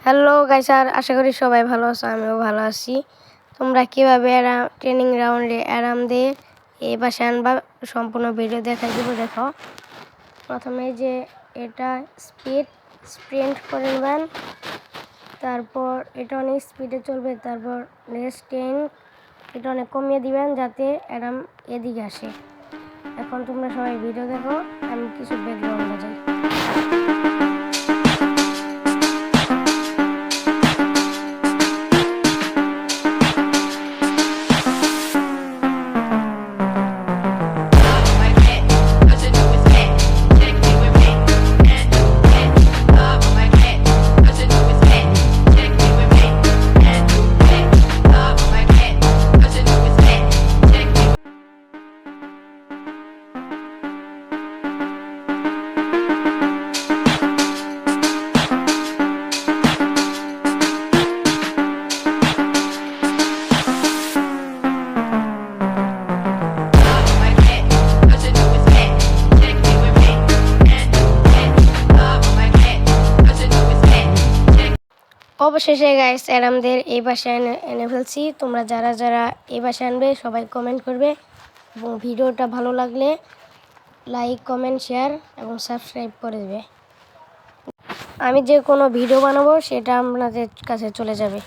Hello guys, আশা করি সবাই ভালো আছো। আমিও ভালো আছি। তোমরা কিভাবে ট্রেনিং রাউন্ডে আরাম দিয়ে এই বাসায় আনবা সম্পূর্ণ ভিডিও দেখাই দিব। দেখো, প্রথমে যে এটা স্প্রিন্ট করে নেবেন, তারপর এটা অনেক স্পিডে চলবে, তারপর নেক্সট এটা অনেক কমিয়ে দিবেন যাতে আরাম এদিকে আসে। এখন তোমরা সবাই ভিডিও দেখো, আমি কিছু ব্যাকগ্রাউন্ড বাজাই। অবশেষে গাইস আমাদের এই বাসায় এনে ফেলছি। তোমরা যারা যারা এই বাসায় আনবে সবাই কমেন্ট করবে, এবং ভিডিওটা ভালো লাগলে লাইক, কমেন্ট, শেয়ার এবং সাবস্ক্রাইব করে দেবে। আমি যে কোনো ভিডিও বানাবো সেটা আপনাদের কাছে চলে যাবে।